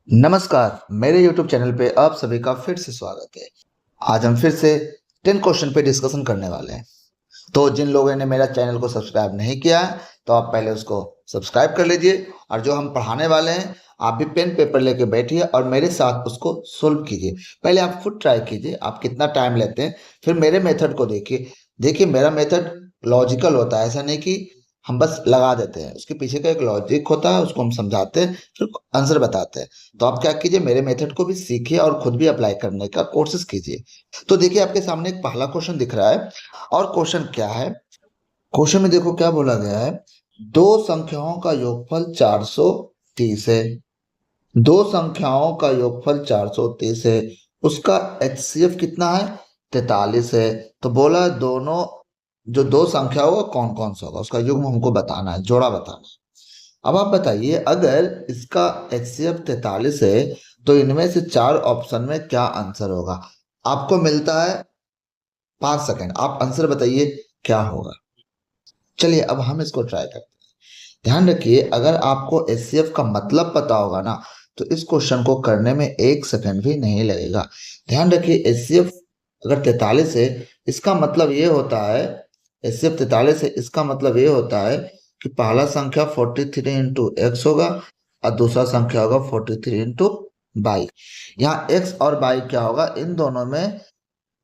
नमस्कार, मेरे YouTube channel पे आप सभी का फिर से स्वागत है। आज हम फिर से 10 क्वेश्चन पे डिस्कशन करने वाले हैं। तो जिन लोगों ने मेरा चैनल को सब्सक्राइब नहीं किया है, तो आप पहले उसको सब्सक्राइब कर लीजिए और जो हम पढ़ाने वाले हैं, आप भी पेन पेपर लेके बैठिए और मेरे साथ उसको सोल्व कीजिए। पहले आप खुद ट्राई कीजिए, आप कितना टाइम लेते हैं, फिर मेरे मेथड को देखिए। देखिए, मेरा मेथड लॉजिकल होता है, ऐसा नहीं कि हम बस लगा देते हैं। उसके पीछे का एक लॉजिक होता है, उसको हम समझाते हैं, फिर आंसर बताते हैं। तो आप क्या कीजिए, मेरे मेथड को भी सीखिए और खुद भी अप्लाई करने का कोशिश कीजिए। तो देखिए, आपके सामने एक पहला क्वेश्चन दिख रहा है। और क्वेश्चन क्या है? क्वेश्चन में देखो क्या बोला गया है। दो संख्याओं का योगफल 430 है। दो संख्याओं का योगफल 430 है। उसका एचसीएफ कितना है? 43 है। तो बोला दोनों जो दो संख्या होगा कौन कौन सा होगा, उसका युग्म हमको बताना है, जोड़ा बताना है। अब आप बताइए, अगर इसका एचसीएफ 43 है तो इनमें से चार ऑप्शन में क्या आंसर होगा? आपको मिलता है 5 सेकंड, आप आंसर बताइए क्या होगा। चलिए अब हम इसको ट्राई करते हैं। ध्यान रखिए, अगर आपको एचसीएफ का मतलब पता होगा ना, तो इस क्वेश्चन को करने में 1 सेकंड भी नहीं लगेगा। ध्यान रखिए, एचसीएफ अगर 43 है, इसका मतलब ये होता है, एचसीएफ 43 है, इसका मतलब ये होता है कि पहला संख्या 43 इंटू एक्स होगा और दूसरा संख्या होगा 43 इंटू बाई। यहाँ एक्स और बाई क्या होगा, इन दोनों में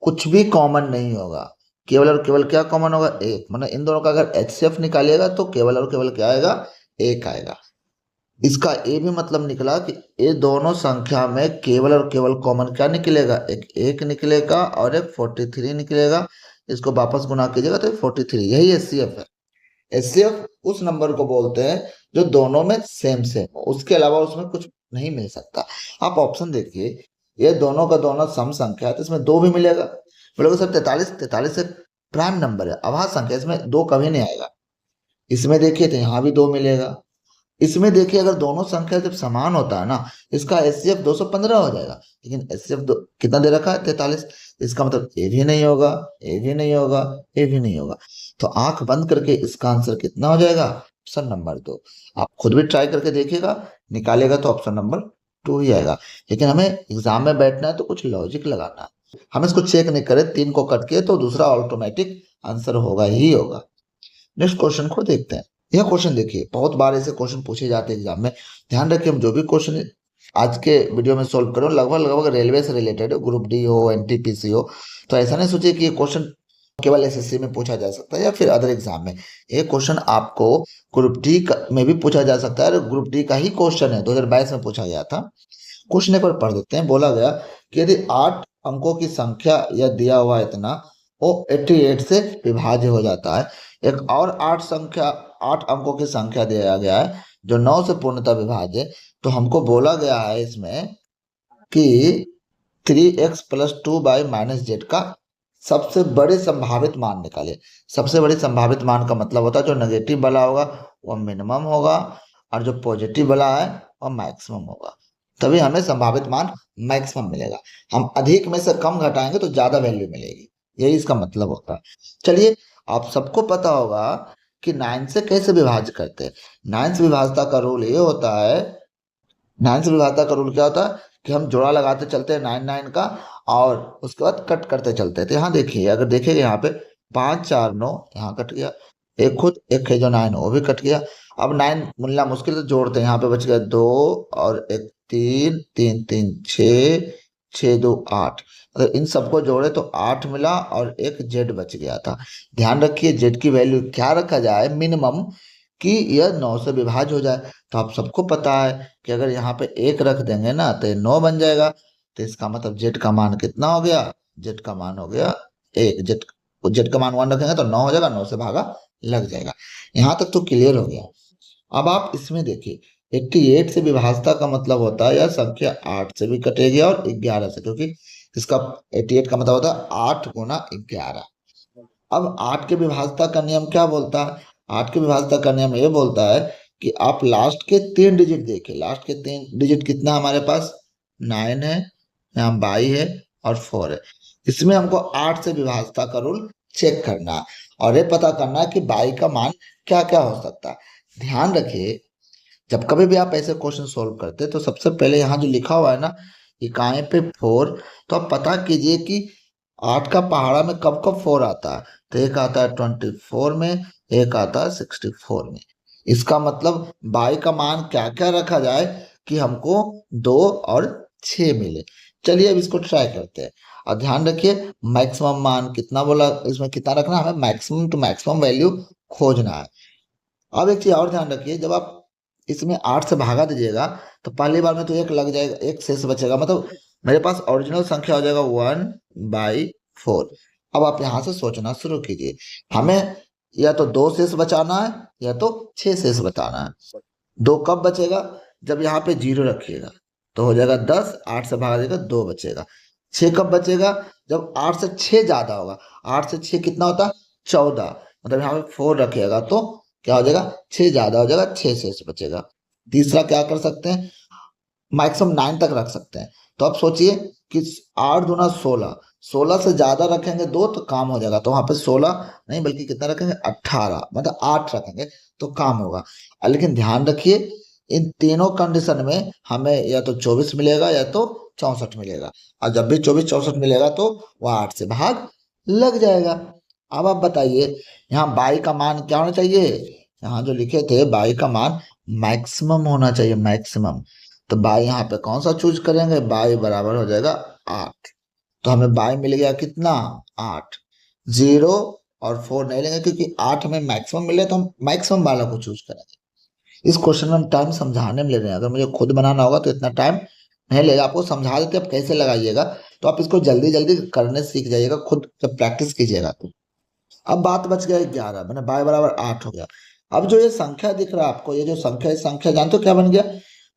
कुछ भी कॉमन नहीं होगा। केवल और केवल क्या कॉमन होगा? एक। मतलब इन दोनों का अगर एचसीएफ निकालिएगा तो केवल और केवल क्या आएगा? एक आएगा। इसका ये भी मतलब निकला कि ये दोनों संख्या में केवल और केवल कॉमन क्या निकलेगा? एक एक निकलेगा और एक 43 निकलेगा। इसको वापस गुना कीजिएगा तो 43, यही एचसीएफ है। एचसीएफ उस नंबर को बोलते हैं जो दोनों में सेम सेम हो, उसके अलावा उसमें कुछ नहीं मिल सकता। आप ऑप्शन देखिए, ये दोनों का दोनों सम संख्या है तो इसमें दो भी मिलेगा। बोलोगे सर 43, 43 एक प्राइम नंबर है, अभाज्य संख्या, इसमें दो कभी नहीं आएगा। इसमें देखिए तो यहाँ भी दो मिलेगा। इसमें देखिए, अगर दोनों संख्या जब समान होता है ना, इसका एचसीएफ 215 हो जाएगा। लेकिन एचसीएफ कितना दे रखा है? 43। इसका मतलब ये भी नहीं होगा, ये भी नहीं होगा, ये भी नहीं होगा। तो आंख बंद करके इसका आंसर कितना हो जाएगा? Option number 2। आप खुद भी ट्राई करके देखिएगा, निकालेगा तो ऑप्शन नंबर 2 ही आएगा। लेकिन हमें एग्जाम में बैठना है तो कुछ लॉजिक लगाना है। हम इसको चेक नहीं करें, 3 को कट किए तो दूसरा ऑटोमेटिक आंसर होगा ही होगा। नेक्स्ट क्वेश्चन को देखते हैं। यह क्वेश्चन देखिए, बहुत बार ऐसे क्वेश्चन पूछे जाते हैं एग्जाम में। ध्यान रखिए, हम जो भी क्वेश्चन आज के वीडियो में सोल्व करो, लगभग लगभग रेलवे से रिलेटेड हो, ग्रुप डी हो, एनटीपीसी हो। तो ऐसा नहीं सोचिए कि ये क्वेश्चन केवल एसएससी में पूछा जा सकता है या फिर अदर एग्जाम में। ये क्वेश्चन आपको ग्रुप डी में भी पूछा जा सकता है और ग्रुप डी का ही क्वेश्चन है, 2022 में पूछा गया था। क्वेश्चन एक बार पढ़ देते हैं। बोला गया कि यदि 8 अंकों की संख्या या दिया हुआ इतना वो 88 से विभाज्य हो जाता है। एक और 8 अंकों की संख्या दिया गया है जो 9 से पूर्णतः विभाज्य है। तो हमको बोला गया है इसमें कि 3x प्लस 2y-z का सबसे बड़े संभावित मान निकालिए। सबसे बड़ी संभावित मान का मतलब होता है जो नेगेटिव वाला होगा वो मिनिमम होगा और जो पॉजिटिव वाला है वो मैक्सिमम होगा। तभी हमें संभावित मान मैक्सिमम मिलेगा। हम अधिक में से कम घटाएंगे तो ज्यादा वैल्यू मिलेगी, यही इसका मतलब होता है। चलिए, आप सबको पता होगा कि 9 से कैसे विभाज्य करते हैं। 9 से विभाज्यता का रूल ये होता है, 9 से विभाज्यता का रूल क्या होता है कि हम जोड़ा लगाते चलते हैं 9 9 का और उसके बाद कट करते चलते हैं। तो यहाँ देखिए, अगर देखेंगे यहाँ पे 5 4 9 यहाँ कट गया, एक खुद एक है जो 9 वो भी कट गया। अब 9 मिलना मुश्किल से जोड़ते हैं, यहाँ पे बच गया 2 और एक 3 3 3 6 6 2 8। अगर इन सबको जोड़े तो 8 मिला और एक जेड बच गया था। ध्यान रखिए, जेड की वैल्यू क्या रखा जाए? मिनिमम, कि यह 9 से विभाज्य हो जाए। तो आप सबको पता है कि अगर यहाँ पे एक रख देंगे ना तो ये 9 बन जाएगा। तो इसका मतलब जेड का मान कितना हो गया? जेड का मान हो गया 1। जेड का मान 1 रखेंगे तो 9 हो जाएगा, 9 से भागा लग जाएगा। यहाँ तक तो क्लियर हो गया। अब आप इसमें देखिए, 88 से विभाज्यता का मतलब होता है यह संख्या 8 से भी कटेगी और 11 से, क्योंकि इसका 88 का मतलब होता है 8 गुना 11। अब 8 के विभाज्यता का नियम क्या बोलता है? 8 के विभाज्यता का नियम ये बोलता है कि आप लास्ट के 3 डिजिट देखिए। लास्ट के 3 डिजिट कितना हमारे पास? 9 है, यहाँ बाई है और 4 है। इसमें हमको 8 से विभाज्यता का रूल चेक करना है और ये पता करना है कि बाई का मान क्या क्या हो सकता है। ध्यान रखिए, जब कभी भी आप ऐसे क्वेश्चन सोल्व करते हैं तो सबसे पहले यहाँ जो लिखा हुआ है ना इकाई पे 4, तो आप पता कीजिए कि 8 का पहाड़ा में कब कब 4 आता है। तो एक आता है 24 में, एक आता है 64 में। इसका मतलब बाई का मान क्या क्या रखा जाए कि हमको 2 और 6 मिले। चलिए अब इसको ट्राई करते हैं। और ध्यान रखिए मैक्सिमम मान कितना बोला, इसमें कितना रखना है, हमें मैक्सिमम टू मैक्सिमम वैल्यू खोजना है। अब एक चीज और ध्यान रखिए, जब आप इसमें 8 से भागा दीजिएगा तो पहली बार में तो एक लग जाएगा, एक शेष बचेगा, मतलब मेरे पास ओरिजिनल संख्या हो जाएगा 1/4। अब आप यहाँ से सोचना शुरू कीजिए, हमें या तो 2 शेष बचाना है या तो 6 शेष बचाना है। 2 कब बचेगा, जब यहाँ पे 0 रखिएगा तो हो जाएगा 10, 8 से भागा देगा 2 बचेगा। 6 कब बचेगा, जब 8 से 6 ज्यादा होगा। 8 से 6 कितना होता है, 14, मतलब यहाँ पे 4 रखिएगा तो क्या हो जाएगा, 6 ज्यादा हो जाएगा, 6 शेष बचेगा। तीसरा क्या कर सकते हैं, मैक्सिमम 9 तक रख सकते हैं। तो आप सोचिए कि 8 दूना 16, 16 से ज्यादा रखेंगे 2 तो काम हो जाएगा, तो वहां पे 16 नहीं बल्कि कितना रखेंगे, 18, मतलब 8 रखेंगे तो काम होगा। लेकिन ध्यान रखिए इन तीनों कंडीशन में हमें या तो 24 मिलेगा या तो 64 मिलेगा, और जब भी 24 64 मिलेगा तो वह 8 से भाग लग जाएगा। अब आप बताइए यहाँ बाई का मान क्या होना चाहिए, यहाँ जो लिखे थे बाई का मान मैक्सिमम होना चाहिए, मैक्सिमम। तो बाई यहाँ पे कौन सा चूज करेंगे, बाई बराबर हो जाएगा 8। तो हमें बाई मिल गया कितना, 8। 0 और 4 नहीं लेंगे क्योंकि 8 हमें मैक्सिमम मिले तो हम मैक्सिमम वाला को चूज करेंगे। इस क्वेश्चन में हम टाइम समझाने में ले रहे हैं, अगर मुझे खुद बनाना होगा तो इतना टाइम नहीं लेगा, आपको समझा देते आप कैसे लगाइएगा, तो आप इसको जल्दी जल्दी करने सीख जाइएगा खुद जब प्रैक्टिस कीजिएगा तो। अब बात बच गया 11, मैंने बाई बराबर 8 हो गया। अब जो ये संख्या दिख रहा है आपको, ये जो संख्या, इस संख्या जानते हो क्या बन गया,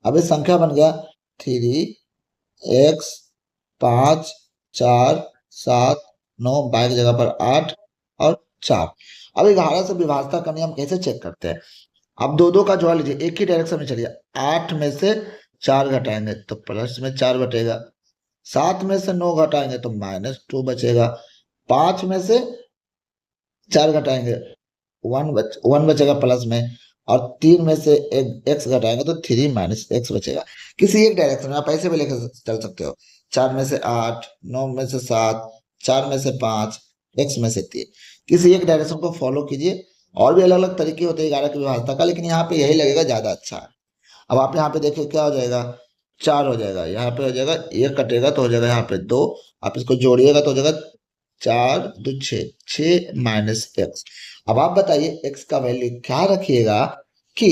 अब ये संख्या बन गया 3x 5 4 7 9, बाई की जगह पर 8 और 4। अब 11 से विभाज्यता का नियम कैसे चेक करते हैं, अब दो दो का जोड़ लीजिए, एक ही डायरेक्शन में चलिए। 8 में से 4 घटाएंगे तो प्लस में 4 बचेगा, 7 में से 9 घटाएंगे तो -2 बचेगा, 5 में से 4 घटाएंगे 1 बचेगा प्लस में, और 3 में से एक x घटाएंगे तो 3 - x बचेगा। किसी एक डायरेक्शन में आप ऐसे भी लेकर चल सकते हो, 4 में से 8, 9 में से 7, 4 में से 5, x में से 3, किसी एक डायरेक्शन को फॉलो कीजिए। और भी अलग अलग तरीके होते हैं 11 की विभाजता का, लेकिन यहाँ पे यही लगेगा ज्यादा अच्छा है। अब आप यहाँ पे देखिए क्या हो जाएगा, 4 हो जाएगा, यहाँ पे हो जाएगा, एक कटेगा तो हो जाएगा यहाँ पे 2, आप इसको जोड़िएगा तो हो जाएगा 4 2 6, 6 - x। अब आप बताइए x का वैल्यू क्या रखिएगा कि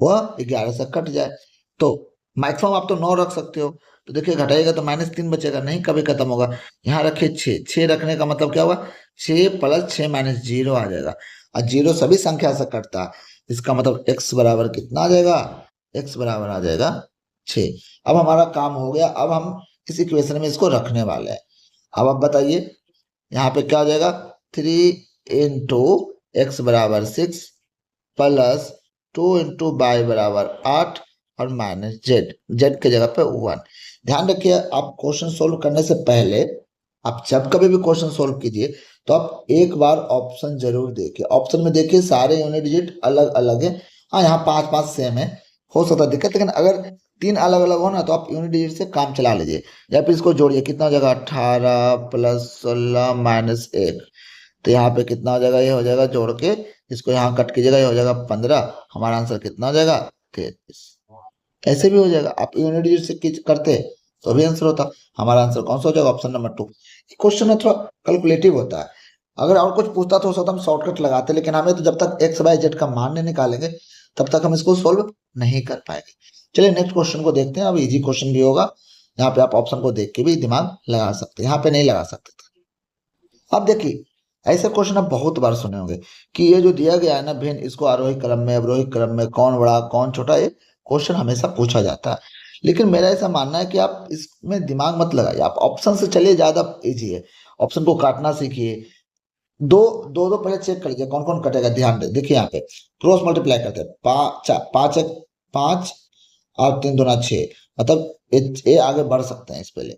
वह 11 से कट जाए। तो मैक्सिमम आप तो 9 रख सकते हो, तो देखिए घटाइएगा तो -3 बचेगा, नहीं कभी खत्म होगा। यहाँ रखिए 6, 6 रखने का मतलब क्या होगा, 6 + 6 - 0 आ जाएगा, और 0 सभी संख्या से कटता है, इसका मतलब x बराबर कितना आ जाएगा, x बराबर आ जाएगा 6। अब हमारा काम हो गया, अब हम इस इक्वेशन में इसको रखने वाले हैं। अब आप बताइए यहाँ पे क्या हो जाएगा, 3 × x बराबर 6 प्लस 2 × y बराबर 8 और -z, z की जगह पे 1। ध्यान रखिए आप क्वेश्चन सोल्व करने से पहले, आप जब कभी भी क्वेश्चन सोल्व कीजिए तो आप एक बार ऑप्शन जरूर देखिए। ऑप्शन में देखिए सारे यूनिट डिजिट अलग अलग है, हाँ यहाँ 5 5 सेम है, हो सकता है दिक्कत, लेकिन अगर 3 अलग अलग हो ना तो आप यूनिट डिजिट से काम चला लीजिए, या फिर इसको जोड़िए, कितना हो जाएगा 18 + 16 - 1, तो यहाँ पे कितना हो जाएगा, ये हो जाएगा जोड़ के इसको यहाँ कट कीजिएगा, ये हो जाएगा 15, हमारा आंसर कितना हो जाएगा 33। ऐसे भी हो जाएगा, आप यूनिट डिजिट से करते तो भी आंसर होता। हमारा आंसर कौन सा हो जाएगा, ऑप्शन नंबर 2। क्वेश्चन में थोड़ा कैलकुलेटिव होता है, अगर और कुछ पूछता तो हो सकता हम शॉर्टकट लगाते, लेकिन हमें तो जब तक x y z का मान नहीं निकालेंगे तब तक हम इसको सोल्व नहीं कर पाएंगे। चलिए नेक्स्ट क्वेश्चन को देखते हैं। अब इजी क्वेश्चन भी होगा, यहाँ पे आप ऑप्शन को देख के भी दिमाग लगा सकते हैं, यहाँ पे नहीं लगा सकते थे। अब देखिए ऐसे क्वेश्चन आप बहुत बार सुने होंगे कि ये जो दिया गया है ना भिन्न, इसको आरोही क्रम में अवरोही क्रम में कौन बड़ा कौन छोटा, ये क्वेश्चन हमेशा पूछा जाता है। लेकिन मेरा ऐसा मानना है कि आप इसमें दिमाग मत लगाइए, आप ऑप्शन से चलिए, ज्यादा इजी है। ऑप्शन को काटना सीखिए, दो दो दो पहले चेक कर लीजिए कौन कौन कटेगा। ध्यान दे, देखिए यहाँ पे क्रॉस मल्टीप्लाई करते हैं, 5 1 5 और 3 दूना 6, मतलब ये आगे बढ़ सकते हैं इस पहले,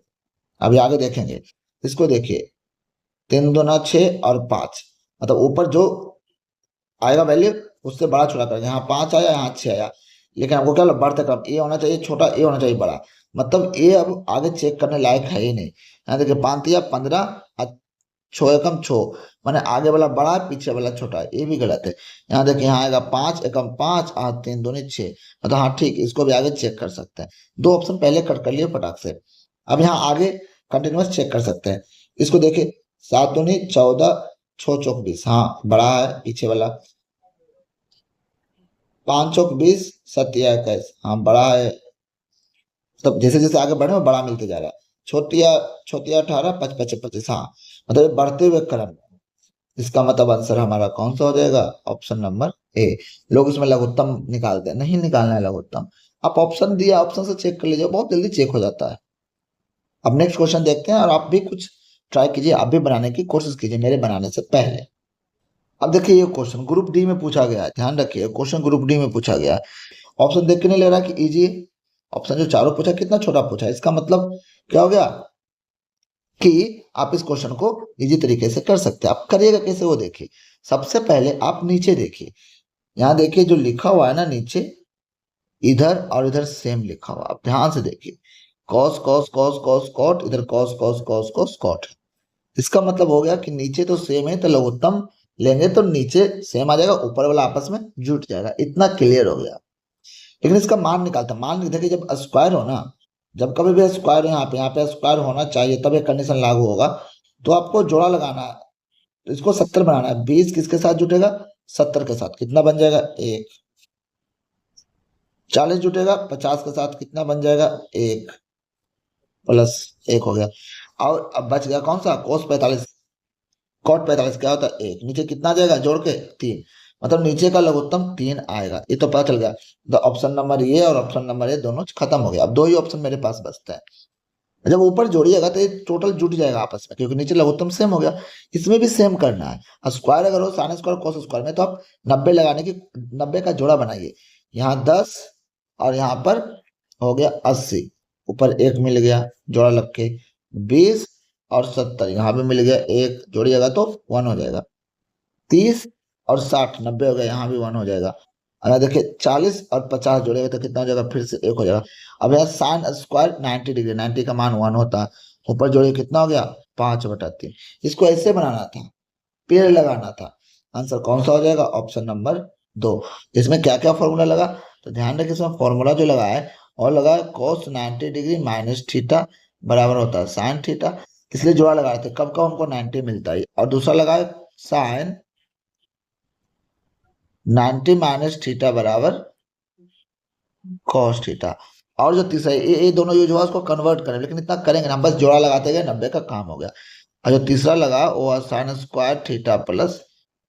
अभी आगे देखेंगे। इसको देखिए 3 दूना 6 और 5, मतलब ऊपर जो आएगा वैल्यू उससे बड़ा छोटा करेंगे। यहाँ 5 आया, यहाँ 6 आया, लेकिन हमको क्या बढ़ते क्रम ए होना चाहिए छोटा, ए होना चाहिए बड़ा। मतलब ए अब आगे चेक करने लायक है ही नहीं। यहाँ देखिए 5 या 15, 6 एकम 6, माने आगे वाला बड़ा है पीछे वाला छोटा है, ये भी गलत है। यहाँ देखिए यहाँ आएगा 5 एकम 5, 8 3 दूनी 6, मतलब हाँ ठीक, इसको भी आगे चेक कर सकते हैं। दो ऑप्शन पहले कट कर लिए फटाक से। अब यहाँ आगे कंटिन्यूस चेक कर सकते हैं। इसको देखिए 7 दूनी 14, 6 चौक 20, हाँ बड़ा है पीछे वाला। 5 चौक 20, 7 या 21, हाँ बड़ा है। मतलब जैसे जैसे आगे बढ़े वो बड़ा मिलते जा रहा है। छोटिया छोटिया 18, 5 5 25, हाँ मतलब ये बढ़ते हुए क्रम में। इसका मतलब आंसर हमारा कौन सा हो जाएगा? Option number A. लोग इसमें लघुत्तम निकालते हैं, नहीं निकालना है लघुत्तम। आप ऑप्शन दिया, ऑप्शन से चेक कर लीजिए, बहुत जल्दी चेक हो जाता है। अब नेक्स्ट क्वेश्चन देखते हैं, और आप भी कुछ ट्राई कीजिए, आप भी बनाने की कोशिश कीजिए मेरे बनाने से पहले। अब देखिए ये क्वेश्चन ग्रुप डी में पूछा गया है, ध्यान रखिए क्वेश्चन ग्रुप डी में पूछा गया है। ऑप्शन देख के नहीं ले रहा कि इजी। ऑप्शन जो चारों पूछा कितना छोटा पूछा, इसका मतलब क्या हो गया कि आप इस क्वेश्चन को इजी तरीके से कर सकते हैं। आप करिएगा कैसे वो देखिए। सबसे पहले आप नीचे देखिए, यहाँ देखिए जो लिखा हुआ है ना नीचे, इधर और इधर सेम लिखा हुआ, आप ध्यान से देखिए। Cos cos cos cos cot, इधर cos cos cos cos cot. इसका मतलब हो गया कि नीचे तो सेम है, तो लघुत्तम लेंगे तो नीचे सेम आ जाएगा, ऊपर वाला आपस में जुट जाएगा। इतना क्लियर हो गया। लेकिन इसका मान निकालता, मान देखिए जब स्क्वायर हो ना, जब कभी भी स्क्वायर यहाँ पे स्क्वायर होना चाहिए, तब एक कंडीशन लागू होगा। तो आपको जोड़ा लगाना है, तो इसको 70 बनाना है। 20 किसके साथ जुटेगा? 70 के साथ, कितना बन जाएगा? 1। 40 जुटेगा 50 के साथ, कितना बन जाएगा? 1 प्लस 1 हो गया। और अब बच गया कौन सा? कोस 45। कॉट 45 क्या होता है? 1। नीचे कितना जाएगा जोड़ के? 3। मतलब नीचे का लघुत्तम 3 आएगा, ये तो पता चल गया। तो ऑप्शन नंबर ए और ऑप्शन नंबर ए दोनों खत्म हो गया। अब दो ही ऑप्शन मेरे पास बचता है। जब ऊपर जोड़िएगा तो ये टोटल जुट जाएगा आपस में, क्योंकि नीचे लघुत्तम सेम हो गया। इसमें भी सेम करना है। और स्क्वायर अगर हो साइन स्क्वायर कॉस स्क्वायर में, तो आप 90 लगाने की 90 का जोड़ा बनाइए। यहाँ 10 और यहाँ पर हो गया 80, ऊपर 1 मिल गया जोड़ा लग के। 20 और 70 यहाँ पे मिल गया 1, जोड़िएगा तो 1 हो जाएगा। 30 और 60 90 हो गया, यहाँ भी 1 हो जाएगा। अगर देखिए 40 और 50 जोड़ेगा तो कितना हो जाएगा? फिर से 1 हो जाएगा। अब यहाँ साइन स्क्वायर 90 डिग्री, 90 का मान 1 होता है। ऊपर जोड़िए कितना हो गया? 5/3। इसको ऐसे बनाना था, पेड़ लगाना था। आंसर कौन सा हो जाएगा? Option number 2। इसमें क्या क्या फॉर्मूला लगा, तो ध्यान रखिए इसमें फॉर्मूला जो लगा है और लगा है cos 90 डिग्री माइनस थीटा बराबर होता है साइन थीटा। इसलिए जोड़ा लगाए थे, कब कब हमको 90 मिलता है। और दूसरा लगा है साइन 90 माइनस थीटा बराबर कॉस थीटा। और जो तीसरा ये दोनों यूज हुआ, उसको कन्वर्ट करें, लेकिन इतना करेंगे ना, हम बस जोड़ा लगाते गए, 90 का काम हो गया। और जो तीसरा लगा वो sine square theta plus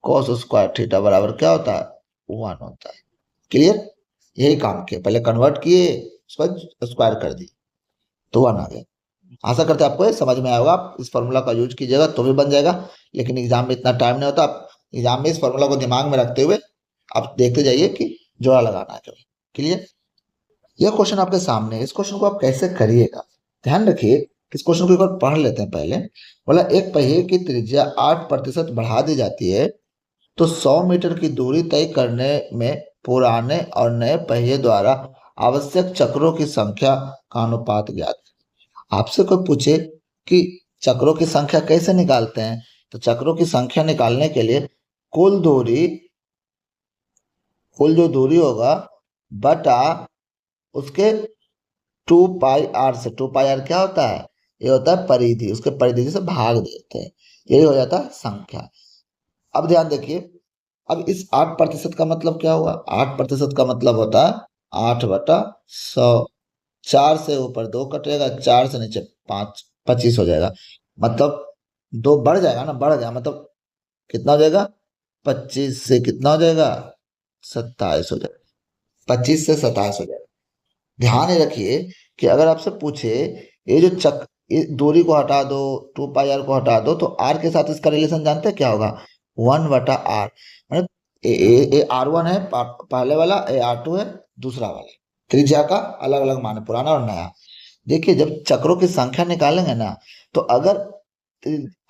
cos square theta बराबर क्या होता है? 1 होता है। क्लियर? यही काम किए, पहले कन्वर्ट किए, उसके बाद स्क्वायर कर दी, तो 1 आ गया। आशा करते हैं आपको ये समझ में आएगा। आप इस फॉर्मूला का यूज कीजिएगा तो भी बन जाएगा, लेकिन एग्जाम में इतना टाइम नहीं होता। आप एग्जाम में इस फॉर्मूला को दिमाग में रखते हुए आप देखते जाइए कि जोड़ा लगाना है कभी। क्लियर? यह क्वेश्चन आपके सामने है, इस क्वेश्चन को आप कैसे करिएगा ध्यान रखिए। इस क्वेश्चन को एक बार पढ़ लेते हैं पहले। बोला एक पहिए की त्रिज्या 8% बढ़ा दी जाती है, तो 100 मीटर की दूरी तय करने में पुराने और नए पहिए द्वारा आवश्यक चक्रों की संख्या का अनुपात ज्ञात। आपसे कोई पूछे कि चक्रों की संख्या कैसे निकालते हैं, तो चक्रों की संख्या निकालने के लिए कुल जो दूरी होगा बटा उसके 2πr से। 2πr क्या होता है? ये होता है परिधि, उसके परिधि से भाग देते हैं, यही हो जाता है संख्या। अब ध्यान देखिए, अब इस 8% का मतलब क्या हुआ? 8% का मतलब होता है 8/100। 4 से ऊपर 2 कटेगा, 4 से नीचे 5, 25 हो जाएगा। मतलब 2 बढ़ जाएगा ना, बढ़ गया, मतलब कितना हो जाएगा? 25 से कितना हो जाएगा? 27 हो जाएगा। 25 से 27 हो जाएगा। ध्यान ही रखिए कि अगर आपसे पूछे ये जो ये दूरी को हटा दो, 2πr को हटा दो, तो आर के साथ इसका रिलेशन जानते हैं क्या होगा? 1/r। मतलब ये R1 है पहले वाला, ये R2 है दूसरा वाला। त्रिज्या का अलग अलग मान है, पुराना और नया। देखिए जब चक्रों की संख्या निकालेंगे ना, तो अगर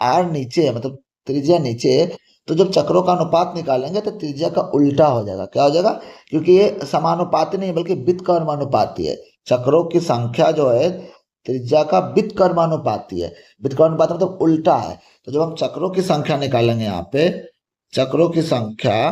आर नीचे है, मतलब त्रिज्या नीचे है, तो जब चक्रों का अनुपात निकालेंगे तो त्रिज्या का उल्टा हो जाएगा। क्या हो जाएगा? क्योंकि ये समानुपाती नहीं बल्कि व्युत्क्रमानुपाती है। चक्रों की संख्या जो है त्रिज्या का व्युत्क्रमानुपाती है। व्युत्क्रमानुपाती मतलब उल्टा है। तो जब हम चक्रों की संख्या निकालेंगे यहाँ पे, चक्रों की संख्या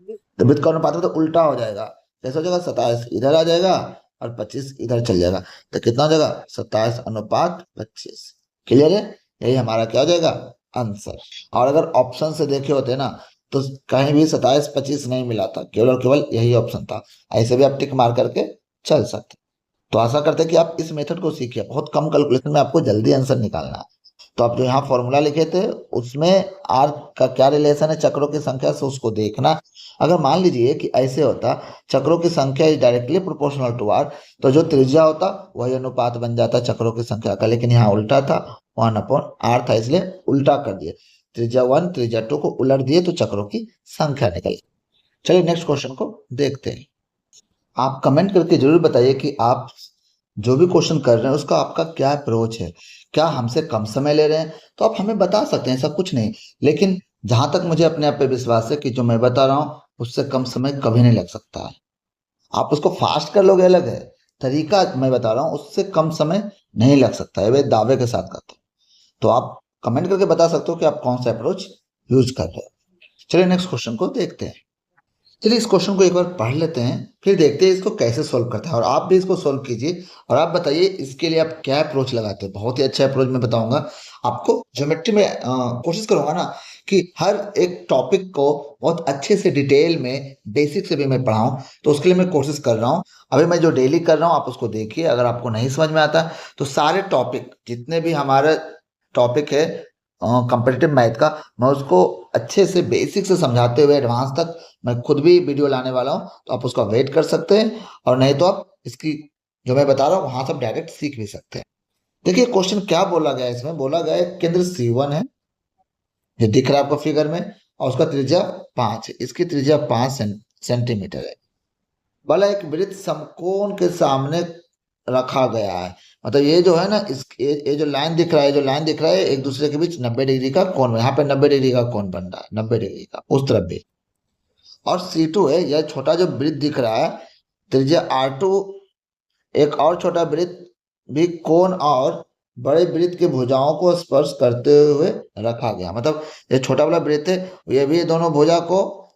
तो व्युत्क्रमानुपाती मतलब उल्टा हो जाएगा। कैसे हो जाएगा? 27 इधर आ जाएगा और 25 इधर चल जाएगा। तो कितना हो जाएगा? 27:25। क्लियर है? यही हमारा क्या हो जाएगा? आंसर। और अगर ऑप्शन से देखे होते ना तो कहीं भी 27-25 नहीं मिला था, केवल और केवल यही ऑप्शन था। ऐसे भी आप टिक मार करके चल सकते। तो आशा करते हैं कि आप इस मेथड को सीखिए। बहुत कम कैलकुलेशन में आपको जल्दी आंसर निकालना है। तो आप जो यहाँ फॉर्मूला लिखे थे उसमें आर का क्या रिलेशन है चक्रों की संख्या से, उसको देखना। अगर मान लीजिए कि ऐसे होता चक्रों की संख्या is directly proportional to R, तो जो त्रिज्या होता वही अनुपात बन जाता चक्रों की संख्या का। लेकिन यहाँ उल्टा था, 1/r था, इसलिए उल्टा कर दिए। त्रिज्या 1 त्रिज्या 2 को उलट दिए तो चक्रों की संख्या निकली। चलिए नेक्स्ट क्वेश्चन को देखते हैं। आप कमेंट करके जरूर बताइए कि आप जो भी क्वेश्चन कर रहे हैं उसका आपका क्या अप्रोच है। क्या हमसे कम समय ले रहे हैं? तो आप हमें बता सकते हैं, ऐसा कुछ नहीं। लेकिन जहां तक मुझे अपने आप पे विश्वास है कि जो मैं बता रहा हूँ उससे कम समय कभी नहीं लग सकता है। आप उसको फास्ट कर लोगे अलग है, तरीका मैं बता रहा हूँ उससे कम समय नहीं लग सकता है, वे दावे के साथ कहता हूँ। तो आप कमेंट करके बता सकते हो कि आप कौन सा अप्रोच यूज कर रहे हो। चलिए नेक्स्ट क्वेश्चन को देखते हैं। चलिए इस क्वेश्चन को एक बार पढ़ लेते हैं, फिर देखते हैं इसको कैसे सोल्व करता है। और आप भी इसको सोल्व कीजिए और आप बताइए इसके लिए आप क्या अप्रोच लगाते हैं। बहुत ही अच्छा अप्रोच मैं बताऊंगा आपको। ज्योमेट्री में कोशिश करूंगा ना कि हर एक टॉपिक को बहुत अच्छे से डिटेल में बेसिक से भी मैं पढ़ाऊं। तो उसके लिए मैं कोशिश कर रहा हूं। अभी मैं जो डेली कर रहा हूं आप उसको देखिए। अगर आपको नहीं समझ में आता तो सारे टॉपिक जितने भी हमारे टॉपिक है कंपेटिटिव मैथ का, मैं उसको अच्छे से बेसिक से समझाते हुए एडवांस तक मैं खुद भी वीडियो लाने वाला हूँ। तो आप उसका वेट कर सकते हैं, और नहीं तो आप इसकी जो मैं बता रहा हूँ वहां से आप डायरेक्ट सीख भी सकते हैं। देखिए क्वेश्चन क्या बोला गया है। इसमें बोला गया है केंद्र C1 है, जो दिख रहा है आपको फिगर में, और उसका त्रिज्या 5 है। इसकी त्रिज्या 5 सेंटीमीटर है। बोला एक वृत्त समकोण के सामने रखा गया है। मतलब ये जो है ना, इस ये जो लाइन दिख रहा है, जो लाइन दिख रहा है एक दूसरे के बीच 90 डिग्री का कोण, यहाँ पे 90 डिग्री का कोण बन रहा है, 90 डिग्री का उस तरफ भी। और C2 है, यह छोटा जो वृत्त दिख रहा है त्रिज्या R2, एक और छोटा वृत्त भी कोण और बड़े वृत्त के भुजाओं को स्पर्श करते हुए रखा गया। मतलब ये छोटा वाला वृत्त है, ये भी दोनों भुजा को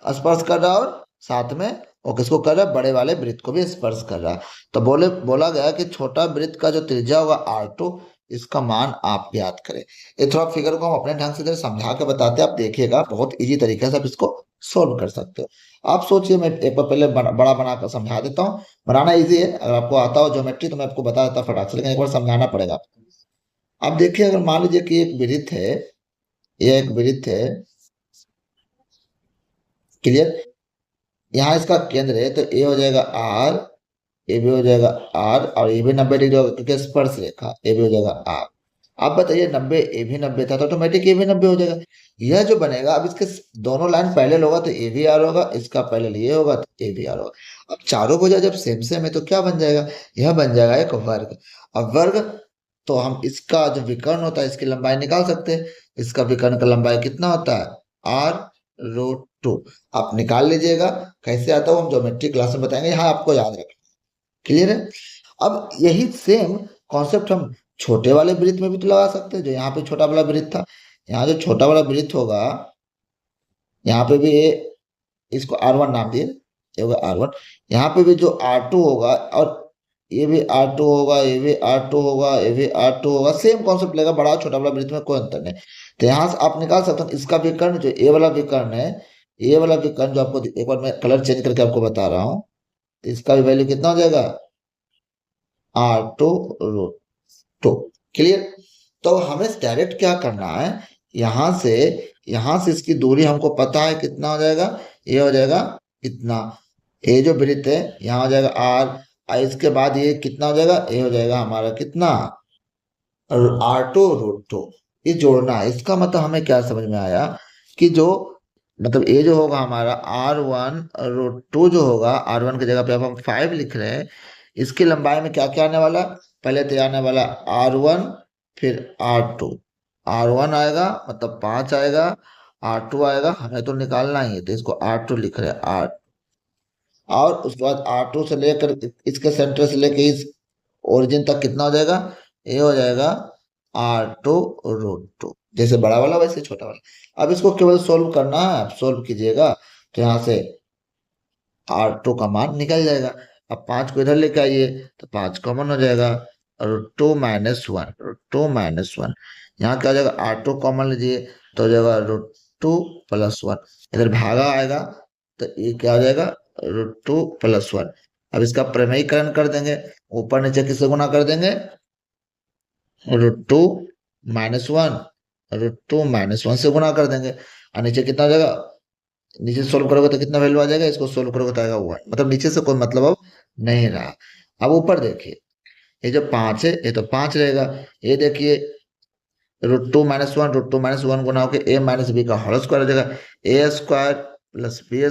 स्पर्श कर रहा है, और साथ में वो किसको कर रहा है? बड़े वाले वृत्त को भी स्पर्श कर रहा है। तो बोला गया कि छोटा वृत्त का जो त्रिज्या होगा R2, इसका मान आप ज्ञात करें। ये थोड़ा फिगर को हम अपने ढंग से समझा के बताते हैं, आप देखिएगा बहुत इजी तरीके से आप इसको सोल्व कर सकते हो। आप सोचिए, मैं एक बार पहले बड़ा बना कर समझा देता हूँ। बनाना इजी है, अगर आपको आता हो ज्योमेट्री तो मैं आपको बता देता फटाक से, लेकिन एक बार समझाना पड़ेगा। आप देखिए, अगर मान लीजिए कि एक वृत्त है, ये एक वृत्त है, क्लियर। यहाँ इसका केंद्र है, तो ये हो जाएगा R, ये भी हो जाएगा R, और ये भी 90 डिग्री होगा क्योंकि स्पर्श रेखा, ये भी हो जाएगा R। आप बताइए 90, ये भी 90 था तो ऑटोमेटिक ये भी 90 हो जाएगा। यह जो बनेगा, अब इसके दोनों लाइन पैरेलल होगा तो ये भी R होगा, इसका पैरेलल ये होगा तो ये भी R होगा। अब चारों भुजा जब सेम सेम है तो क्या बन जाएगा? यह बन जाएगा एक वर्ग। अब वर्ग, तो हम इसका जो विकर्ण होता है इसकी लंबाई निकाल सकते हैं। इसका विकर्ण का लंबाई कितना होता है? R√2। आप निकाल लीजिएगा। कैसे आता है हम ज्योमेट्री क्लास में बताएंगे, यहाँ आपको याद रखना। क्लियर है? अब यही सेम कॉन्सेप्ट हम छोटे वाले वृत्त में भी तो लगा सकते हैं। जो यहाँ पे छोटा वाला वृत्त था, यहाँ जो छोटा वाला वृत्त होगा, यहाँ पे भी ये, इसको R1 नाम दिए, ये होगा R1। यहाँ पे भी जो R2 होगा, और ये भी R2 होगा, ये भी R2 होगा, ये भी R2 होगा। सेम कॉन्सेप्ट लेगा, बड़ा छोटा वाला वृत्त में कोई अंतर नहीं। तो यहाँ से आप निकाल सकते हैं इसका विकर्ण, जो ये वाला विकर्ण है, ये वाला विकर्ण जो आपको एक बार मैं कलर चेंज करके आपको बता रहा हूँ, तो इसका भी वैल्यू कितना हो जाएगा? R2√2। क्लियर? तो हमें डायरेक्ट क्या करना है, यहां से इसकी दूरी हमको पता है कितना हो जाएगा। ये हो जाएगा कितना, ये जो वृत्त है यहाँ हो जाएगा R, इसके बाद ये कितना हो जाएगा? ये हो जाएगा हमारा कितना? R2√2। ये जोड़ना है। इसका मतलब हमें क्या समझ में आया कि जो मतलब ये जो होगा हमारा R1√2 जो होगा, R1 की जगह पे अब हम 5 लिख रहे हैं। इसकी लंबाई में क्या क्या आने वाला? पहले तो आने वाला R1, फिर R2, R1 आएगा मतलब 5 आएगा, R2 आएगा, हमें तो निकालना ही है तो इसको R2 लिख रहे हैं R, और उसके बाद R2 से लेकर इसके सेंटर से लेकर इस ओरिजिन तक कितना हो जाएगा, ये हो जाएगा R2√2, जैसे बड़ा वाला वैसे छोटा वाला। अब इसको केवल सोल्व करना है, आप सोल्व कीजिएगा तो यहाँ से R2 का मान निकल जाएगा। अब 5 को इधर लेके आइए तो 5 कॉमन हो जाएगा, √2 - 1, यहाँ क्या हो जाएगा, R2 कॉमन लीजिए तो हो जाएगा √2 + 1, इधर भागा आएगा तो ये क्या हो जाएगा, √2 + 1। अब इसका प्रमेयीकरण कर देंगे, ऊपर नीचे किससे गुना कर देंगे, √2 - 1, √2 - 1 से गुना कर देंगे, और नीचे कितना हो जाएगा, नीचे सोल्व करोगे तो कितना वैल्यू आ जाएगा, इसको सोल्व करोगे तो आएगा 1, मतलब नीचे से कोई मतलब अब नहीं रहा। अब ऊपर देखिए, ये जो 5 है ये तो 5 रहेगा, ये देखिए √2 - 1, √2 - 1 गुना होकर a - b का होल स्क्वायर हो जाएगा, a² + b²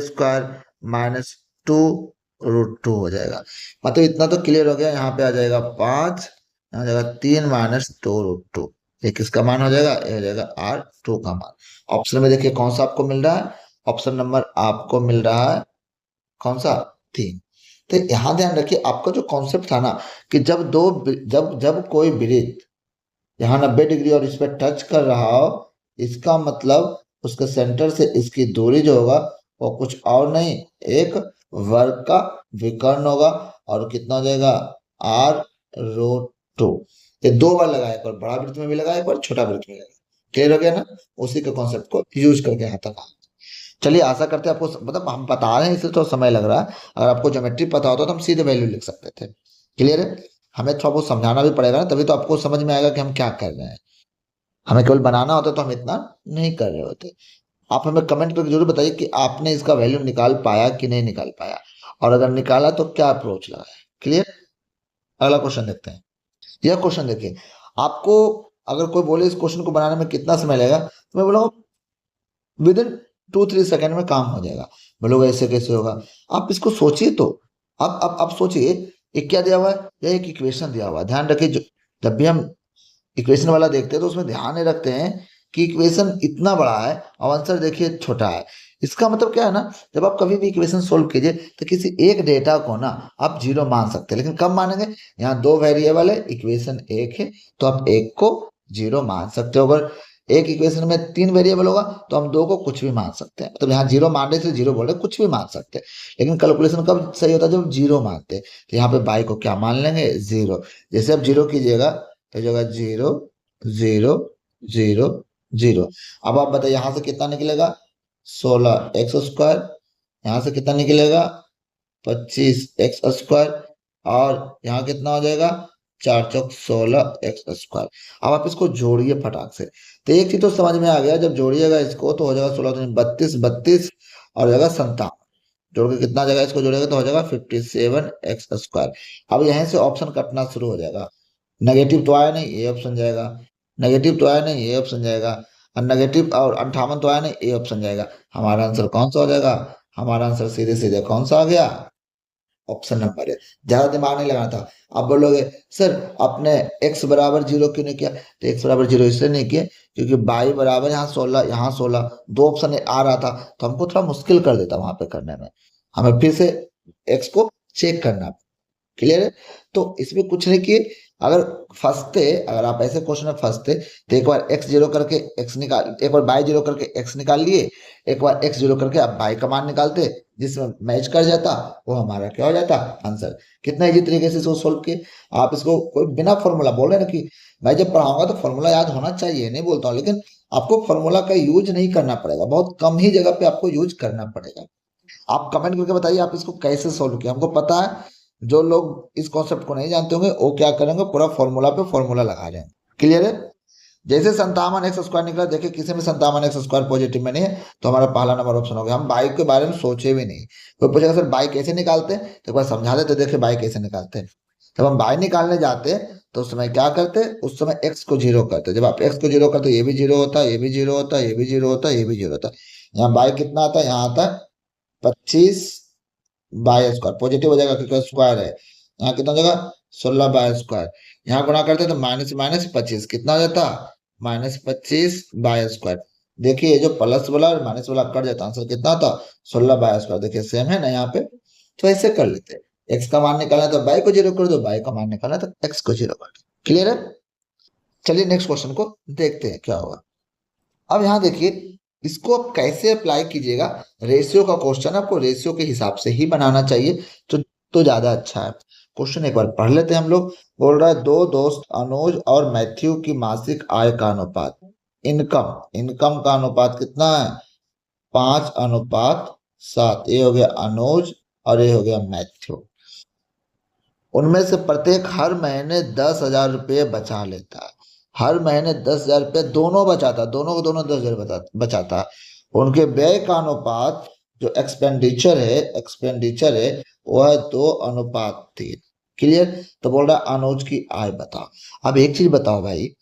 -2√2 हो जाएगा। मतलब इतना तो क्लियर हो गया, यहाँ पे आ जाएगा 5, यहाँ आ जाएगा 3 - 2√2, ये किसका मान हो जाएगा, ये हो जाएगा R2 का मान। ऑप्शन में देखिए कौन सा आपको मिल रहा है, ऑप्शन नंबर आपको मिल रहा है कौन सा, 3। तो यहाँ ध्यान रखिए आपका जो कॉन्सेप्ट था ना, कि जब जब कोई वृत्त यहाँ 90 डिग्री और इस पर टच कर रहा हो, इसका मतलब उसके सेंटर से इसकी दूरी जो होगा वो कुछ और नहीं, एक वर्ग का विकर्ण होगा, और कितना हो जाएगा, R√2। ये 2 बार लगाया, एक बार बड़ा वृत्त में भी लगाया, एक बार छोटा वृत्त में लगाया। क्लियर हो गया ना, उसी के कॉन्सेप्ट को यूज करके यहाँ तक। चलिए आशा करते हैं आपको, मतलब हम बता रहे हैं इसलिए थोड़ा समय लग रहा है, अगर आपको ज्योमेट्री पता होता तो हम सीधे वैल्यू लिख सकते थे। क्लियर है, हमें थोड़ा बहुत समझाना भी पड़ेगा ना, तभी तो आपको समझ में आएगा कि हम क्या कर रहे हैं। हमें केवल बनाना होता तो हम इतना नहीं कर रहे होते। आप हमें कमेंट करके जरूर बताइए कि आपने इसका वैल्यू निकाल पाया कि नहीं निकाल पाया, और अगर निकाला तो क्या अप्रोच लगा है। क्लियर, अगला क्वेश्चन देखते हैं। यह क्वेश्चन देखिए, आपको अगर कोई बोले इस क्वेश्चन को बनाने में कितना समय लगेगा, तो मैं बोला विद इन 2-3 सेकेंड में काम हो जाएगा। बोलोगे ऐसे कैसे होगा, आप इसको सोचिए तो। अब आप सोचिए, ये क्या दिया हुआ है, यह एक इक्वेशन दिया हुआ है। ध्यान रखिए, जब भी हम इक्वेशन वाला देखते हैं तो उसमें ध्यान नहीं रखते हैं कि इक्वेशन इतना बड़ा है और आंसर देखिए छोटा है। इसका मतलब क्या है ना, जब आप कभी भी इक्वेशन सोल्व कीजिए तो किसी एक डेटा को ना आप जीरो मान सकते हैं, लेकिन कब मानेंगे, यहाँ 2 वेरिएबल है, इक्वेशन एक है, तो आप एक को जीरो मान सकते हो। अगर एक इक्वेशन में 3 वेरिएबल होगा तो हम 2 को कुछ भी मान सकते हैं, मतलब यहाँ जीरो मानने से जीरो बोल रहे कुछ भी मान सकते हैं। लेकिन कैलकुलेशन कब सही होता है, जब जीरो मानते हैं। तो यहाँ पे बाई को क्या मान लेंगे, जीरो। जैसे आप जीरो कीजिएगा तो जगह 0 0 0 0। अब आप बताइए यहाँ से कितना निकलेगा, 16x², यहाँ से कितना निकलेगा, 25x², और यहाँ कितना हो जाएगा, 4×16x²। अब आप इसको जोड़िए फटाक से, तो एक चीज तो समझ में आ गया, जब जोड़िएगा इसको तो हो जाएगा 16×32 32, और हो जाएगा 57। जोड़ के कितना जाएगा, इसको जोड़ेगा तो हो जाएगा 57x²। अब यहाँ से ऑप्शन कटना शुरू हो जाएगा, नेगेटिव तो आया नहीं, ये ऑप्शन जाएगा, नेगेटिव तो आया नहीं, ये ऑप्शन जाएगा, और नेगेटिव और 58 तो आया नहीं, ये ऑप्शन जाएगा। हमारा आंसर कौन सा हो जाएगा, हमारा आंसर सीधे सीधे कौन सा आ गया, ऑप्शन नंबर है। ज्यादा दिमाग नहीं लगाना था। आप बोलोगे सर आपने x बराबर 0 क्यों नहीं किया, तो x बराबर 0 इसलिए नहीं किया क्योंकि y बराबर यहाँ 16 यहाँ 16, दो ऑप्शन आ रहा था तो हमको थोड़ा मुश्किल कर देता वहां पे करने में, हमें फिर से x को चेक करना। क्लियर है, तो इसमें कुछ नहीं किए। अगर फंसते, अगर आप ऐसे क्वेश्चन में फंसते तो एक बार x जीरो करके x निकाल, एक बार y जीरो करके x निकाल लिए, एक बार x जीरो करके आप y का मान निकालते, जिसमें मैच कर जाता वो हमारा क्या हो जाता, आंसर। कितना इजी तरीके से इसको सोल्व किए। आप इसको कोई बिना फॉर्मूला, बोल रहे ना कि मैं जब पढ़ाऊंगा तो फॉर्मूला याद होना चाहिए, नहीं बोलता हूँ, लेकिन आपको फॉर्मूला का यूज नहीं करना पड़ेगा, बहुत कम ही जगह पे आपको यूज करना पड़ेगा। आप कमेंट करके बताइए आप इसको कैसे सोल्व किया, हमको पता है जो लोग इस कॉन्सेप्ट को नहीं जानते होंगे वो क्या करेंगे, पूरा फॉर्मूला पे फॉर्मूला लगा रहे हैं। क्लियर है, जैसे 57x² निकला, देखिए किसी में 57x² पॉजिटिव में नहीं है, तो हमारा पहला नंबर ऑप्शन हो गया। हम बाइक के बारे में सोचे भी नहीं। कोई पूछेगा सर बाइक कैसे निकालते हैं, तो एक बार समझा देते, देखिए बाइक कैसे निकालते हैं। जब हम बाइक निकालने जाते तो उस समय क्या करते, उस समय एक्स को जीरो करते। जब आप एक्स को जीरो करते ये भी जीरो होता है, ये भी जीरो होता है, ये भी जीरो होता है, ये भी जीरो होता है। यहाँ बाइक कितना आता है, यहाँ आता है 25/² पॉजिटिव हो जाएगा क्योंकि स्क्वायर है। यहाँ कितना हो जाएगा, 16/²। यहाँ गुणा करते तो माइनस माइनस 25 कितना हो जाता, -25/²। देखिए ये जो प्लस वाला और माइनस वाला कट जाता, आंसर कितना था 16/²। देखिए सेम है ना यहाँ पे, तो ऐसे कर लेते हैं। एक्स का मान निकालना है तो बाई को जीरो कर दो, बाई का मान निकालना है तो एक्स को जीरो कर दो। क्लियर है? चलिए नेक्स्ट क्वेश्चन को देखते हैं क्या होगा। अब यहाँ देखिए इसको आप कैसे अप्लाई कीजिएगा। रेशियो का क्वेश्चन आपको रेशियो के हिसाब से ही बनाना चाहिए, तो ज्यादा अच्छा है। क्वेश्चन एक बार पढ़ लेते हैं हम लोग। बोल रहा है दो दोस्त अनुज और मैथ्यू की मासिक आय का अनुपात, इनकम का अनुपात कितना है 5:7। ये हो गया अनुज और ये हो गया मैथ्यू। उनमें से प्रत्येक हर महीने 10,000 रुपये बचा लेता है। हर महीने 10,000 रुपये दोनों बचाता, दोनों को दोनों 10,000 बचाता। उनके व्यय का अनुपात जो एक्सपेंडिचर है वो है 2:3। क्लियर? तो बोल रहा है अनुज की आय बताओ। अब एक चीज बताओ भाई,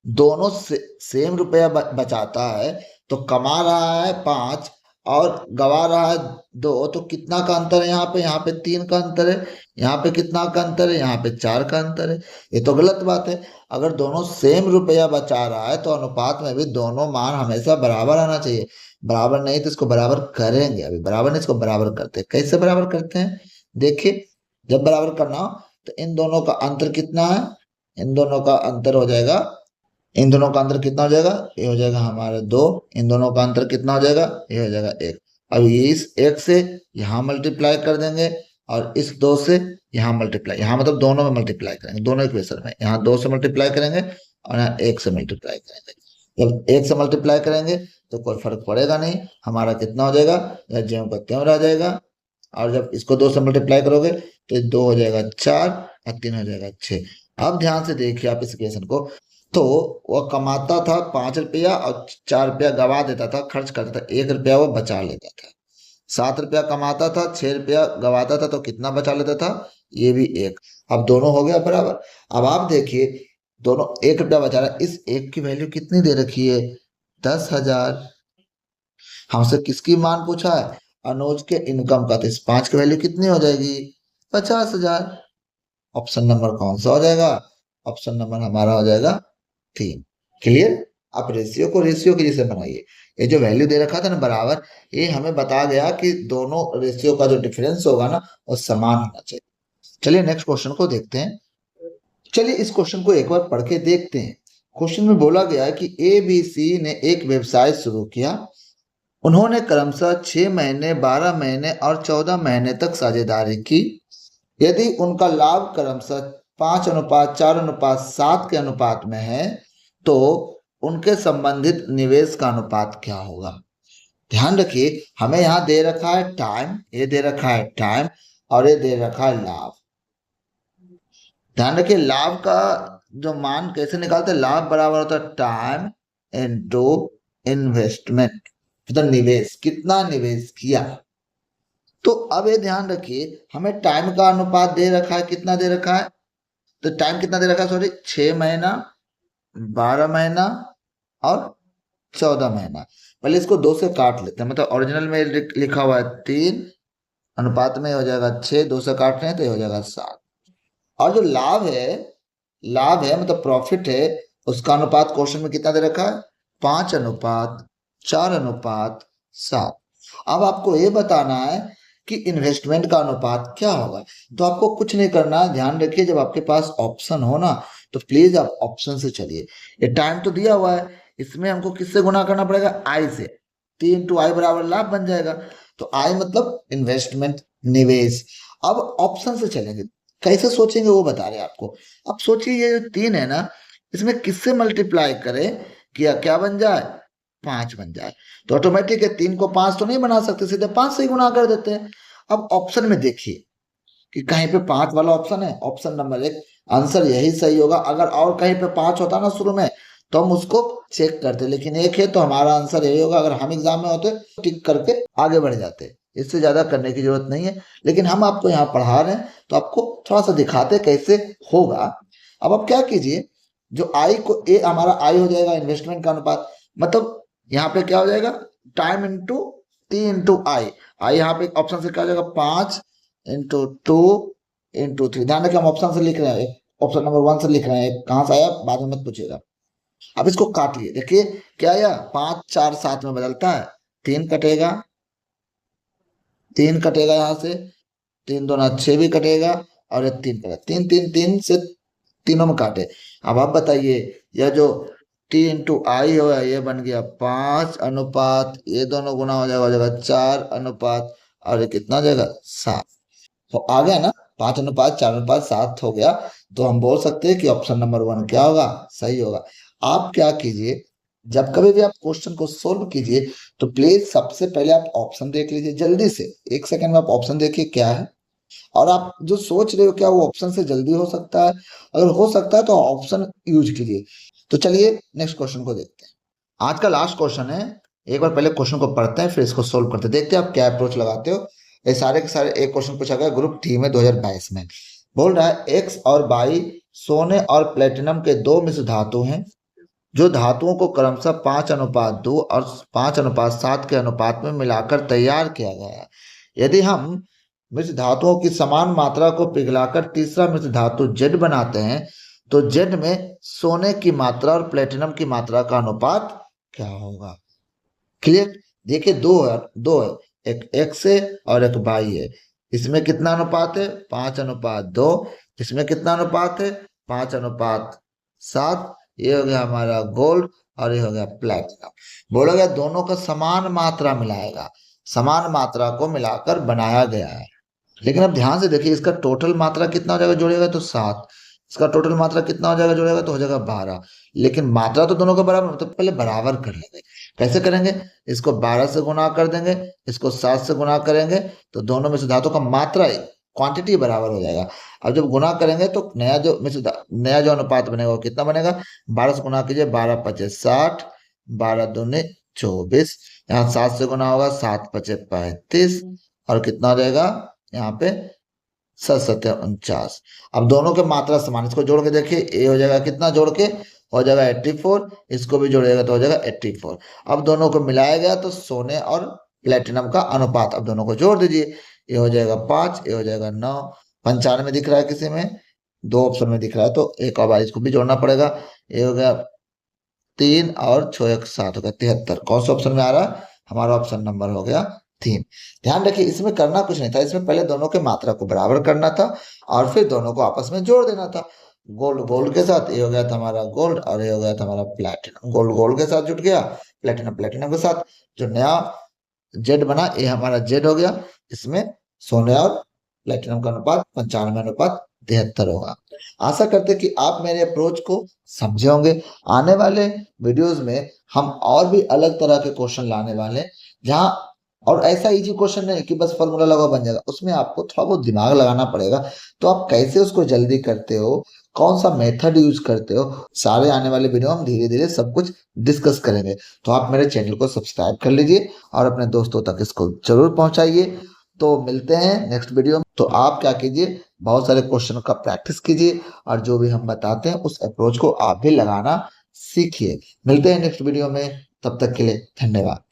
दोनों सेम रुपया बचाता है, तो कमा रहा है 5 और गवा रहा है 2, तो कितना का अंतर है यहाँ पे 3 का अंतर है। यहाँ पे कितना का अंतर है, यहाँ पे 4 का अंतर है। ये तो गलत बात है। अगर दोनों सेम रुपया बचा रहा है तो अनुपात में भी दोनों मान हमेशा बराबर आना चाहिए। बराबर नहीं तो इसको बराबर करेंगे, अभी बराबर नहीं इसको बराबर करते हैं। कैसे बराबर करते हैं देखिए, जब बराबर करना हो तो इन दोनों का अंतर कितना है, इन दोनों का अंतर हो जाएगा, इन दोनों का अंतर कितना हो जाएगा, ये हो जाएगा हमारे 2। इन दोनों का अंतर कितना हो जाएगा, ये हो जाएगा 1। अब ये इस 1 से यहाँ मल्टीप्लाई कर देंगे और इस 2 से यहाँ मल्टीप्लाई, यहाँ मतलब दोनों में मल्टीप्लाई करेंगे, दोनों इक्वेशन में यहाँ 2 से मल्टीप्लाई करेंगे और यहाँ 1 से मल्टीप्लाई करेंगे। जब 1 से मल्टीप्लाई करेंगे तो कोई फर्क पड़ेगा नहीं, हमारा कितना हो जाएगा, या ज्यों का त्यों रह जाएगा। और जब इसको 2 से मल्टीप्लाई करोगे तो 2 हो जाएगा 4 और 3 हो जाएगा 6। अब ध्यान से देखिए आप इस इक्वेशन को, तो वह कमाता था 5 रुपया और 4 रुपया गवा देता था, खर्च करता था, 1 रुपया वो बचा लेता था। 7 रुपया कमाता था, 6 रुपया गवाता था, तो कितना बचा लेता था, ये भी 1। अब दोनों हो गया बराबर। अब आप देखिए दोनों 1 रुपया बचा रहा है, इस 1 की वैल्यू कितनी दे रखी है 10,000। हमसे किसकी मान पूछा है, अनुज के इनकम का, तो इस 5 की वैल्यू कितनी हो जाएगी 50,000। ऑप्शन नंबर कौन सा हो जाएगा, ऑप्शन नंबर हमारा हो जाएगा 3। क्लियर? आप रेशियो को रेशियो के जैसे बनाइए। ये जो वैल्यू दे रखा था ना बराबर, ये हमें बता गया कि दोनों रेशियो का जो डिफरेंस होगा ना वो समान होना चाहिए। चलिए नेक्स्ट क्वेश्चन को देखते हैं। चलिए इस क्वेश्चन को एक बार पढ़ के देखते हैं। क्वेश्चन में बोला गया है कि ABC ने एक व्यवसाय शुरू किया। उन्होंने क्रमशः 6 महीने, 12 महीने और 14 महीने तक साझेदारी की। यदि उनका लाभ क्रमशः 5:4:7 के अनुपात में है तो उनके संबंधित निवेश का अनुपात क्या होगा। ध्यान रखिए हमें यहाँ दे रखा है टाइम, ये दे रखा है टाइम और ये दे रखा है लाभ। ध्यान रखिए लाभ का जो मान कैसे निकालते हैं, लाभ बराबर होता है टाइम इनटू इन्वेस्टमेंट, मतलब निवेश, कितना निवेश किया। तो अब ये ध्यान रखिए हमें टाइम का अनुपात दे रखा है, कितना दे रखा है, तो टाइम कितना दे रखा है, सॉरी 6 महीना, 12 महीना और 14 महीना। पहले इसको 2 से काट लेते हैं, मतलब ओरिजिनल में लिखा हुआ है 3 अनुपात में हो जाएगा 6, 2 से काट रहे हैं तो ये हो जाएगा 7। और जो लाभ है मतलब प्रॉफिट है, उसका अनुपात क्वेश्चन में कितना दे रखा है 5:4:7। अब आपको ये बताना है कि इन्वेस्टमेंट का अनुपात क्या होगा। तो आपको कुछ नहीं करना, ध्यान रखिए जब आपके पास ऑप्शन हो ना तो प्लीज आप ऑप्शन से चलिए। ये टाइम तो दिया हुआ है, इसमें हमको किससे गुना करना पड़ेगा, आई से। 3 × आई बराबर लाभ बन जाएगा। तो आई मतलब इन्वेस्टमेंट, निवेश। अब ऑप्शन से चलेंगे, कैसे सोचेंगे वो बता रहे हैं आपको। अब सोचिए ये जो 3 है ना, इसमें किससे मल्टीप्लाई करें कि क्या बन जाए 5 बन जाए। तो ऑटोमेटिक है 3 को 5 तो नहीं बना सकते, सीधे 5 से ही गुना कर देते हैं। अब ऑप्शन में देखिए कि कहीं पे 5 वाला ऑप्शन है, ऑप्शन नंबर 1 आंसर यही सही होगा। अगर और कहीं पे 5 होता ना शुरू में तो हम उसको चेक करते, लेकिन 1 है तो हमारा आंसर यही होगा। अगर हम एग्जाम में होते तो टिक करके आगे बढ़ जाते, इससे ज्यादा करने की जरूरत नहीं है। लेकिन हम आपको यहाँ पढ़ा रहे हैं तो आपको थोड़ा सा दिखाते कैसे होगा। अब आप क्या कीजिए, जो आई को ए हमारा आई हो जाएगा इन्वेस्टमेंट का अनुपात, मतलब यहाँ पे क्या हो जाएगा टाइम इंटू 3 × आई। आई यहाँ पे ऑप्शन से क्या हो जाएगा 5 × 2 × 3। ध्यान रखिए हम ऑप्शन से लिख रहे हैं, ऑप्शन नंबर 1 से लिख रहे हैं, कहाँ से आया बाद में मत पूछिएगा। अब इसको काटिए, देखिए क्या आया, 5 4 7 में बदलता है, 3 कटेगा, 3 कटेगा यहाँ से, 3 दूना 6 भी कटेगा, और ये 3 कटेगा, 3 3 3 से तीनों में काटे। अब आप बताइए, यह जो टी इंटू आई हो ये बन गया 5 अनुपात, ये दोनों गुना हो जाएगा 4 अनुपात, और ये कितना हो जाएगा 7। तो आ गया ना, 5 अनुपात 4 अनुपात 7 हो गया। तो हम बोल सकते हैं कि ऑप्शन नंबर 1 क्या होगा, सही होगा। आप क्या कीजिए, जब कभी भी आप क्वेश्चन को सोल्व कीजिए तो प्लीज सबसे पहले आप ऑप्शन देख लीजिए, जल्दी से 1 सेकंड में आप ऑप्शन देखिए क्या है, और आप जो सोच रहे हो क्या वो ऑप्शन से जल्दी हो सकता है, अगर हो सकता है तो ऑप्शन यूज कीजिए। तो चलिए नेक्स्ट क्वेश्चन को देखते हैं। आज का लास्ट क्वेश्चन है, एक बार पहले क्वेश्चन को पढ़ते हैं फिर इसको सोल्व करते हैं, देखते हैं आप क्या अप्रोच लगाते हो। ये सारे के सारे एक क्वेश्चन पूछा गया ग्रुप डी में 2022 में। बोल रहा है एक्स और वाई सोने और प्लेटिनम के दो मिश्र धातु हैं, जो धातुओं को क्रमशः 5:2 और 5:7 के अनुपात में मिलाकर तैयार किया गया है। यदि हम मिश्र धातुओं की समान मात्रा को पिघलाकर तीसरा मिश्र धातु जेड बनाते हैं तो जेड में सोने की मात्रा और प्लेटिनम की मात्रा का अनुपात क्या होगा। क्लियर, देखिए दो है, एक एक्स है और एक वाई है, इसमें कितना अनुपात है 5:2, इसमें कितना अनुपात है 5:7। ये हो गया हमारा गोल्ड और ये हो गया प्लेटिनम। बोलोगे दोनों का समान मात्रा मिलाएगा, समान मात्रा को मिलाकर बनाया गया है। लेकिन अब ध्यान से देखिए, इसका टोटल मात्रा कितना हो जाएगा जोड़ेगा तो 7, इसका टोटल मात्रा कितना हो जाएगा जोड़ेगा तो हो जाएगा 12। लेकिन मात्रा तो दोनों का बराबर, तो पहले बराबर कर लेंगे। कैसे करेंगे, इसको 12 से गुना कर देंगे, इसको 7 से गुना करेंगे, तो दोनों में से धातु का मात्रा क्वांटिटी बराबर हो जाएगा। अब जब गुना करेंगे तो नया जो अनुपात बनेगा वो कितना बनेगा, 12 से गुना कीजिए, 12 पचे 60, 12 दूने 24, यहाँ 7 से गुना होगा, 7 पचे 35, और कितना हो जाएगा यहाँ पे 7×7=49। अब दोनों के मात्रा समान, इसको जोड़ के देखिए, ए हो जाएगा कितना, जोड़ के हो जाएगा 84, इसको भी जोड़ेगा तो हो जाएगा 84। अब दोनों को मिलाया गया तो सोने और प्लेटिनम का अनुपात, अब दोनों को जोड़ दीजिए, ये हो जाएगा 5, ये हो जाएगा 9, 95 दिख रहा है किसी में, 2 ऑप्शन में दिख रहा है तो एक और बार इसको भी जोड़ना पड़ेगा। ये हो गया 3 और 6 1 7 हो गया 73। कौन सा ऑप्शन में आ रहा है, हमारा ऑप्शन नंबर हो गया 3। ध्यान रखिए इसमें करना कुछ नहीं था, इसमें पहले दोनों के मात्रा को बराबर करना था और फिर दोनों को आपस में जोड़ देना था। गोल्ड गोल्ड के साथ, ये हो गया था हमारा गोल्ड और ये हो गया था हमारा प्लेटिनम, गोल्ड गोल्ड के साथ जुट गया, प्लेटिनम प्लेटिनम के साथ, जो नया जेड बना ये हमारा जेड हो गया। इसमें सोने और प्लेटिनम का अनुपात 95:73 होगा। आशा करते कि आप मेरे अप्रोच को समझे होंगे। आने वाले वीडियोस में हम और भी अलग तरह के क्वेश्चन लाने वाले हैं, जहां और ऐसा इजी क्वेश्चन नहीं कि बस फॉर्मूला लगाओ बन जाएगा, उसमें आपको थोड़ा बहुत दिमाग लगाना पड़ेगा। तो आप कैसे उसको जल्दी करते हो, कौन सा मेथड यूज करते हो, सारे आने वाले वीडियो हम धीरे धीरे सब कुछ डिस्कस करेंगे। तो आप मेरे चैनल को सब्सक्राइब कर लीजिए और अपने दोस्तों तक इसको जरूर पहुंचाइए। तो मिलते हैं नेक्स्ट वीडियो में। तो आप क्या कीजिए, बहुत सारे क्वेश्चन का प्रैक्टिस कीजिए और जो भी हम बताते हैं उस अप्रोच को आप भी लगाना सीखिए। मिलते हैं नेक्स्ट वीडियो में, तब तक के लिए धन्यवाद।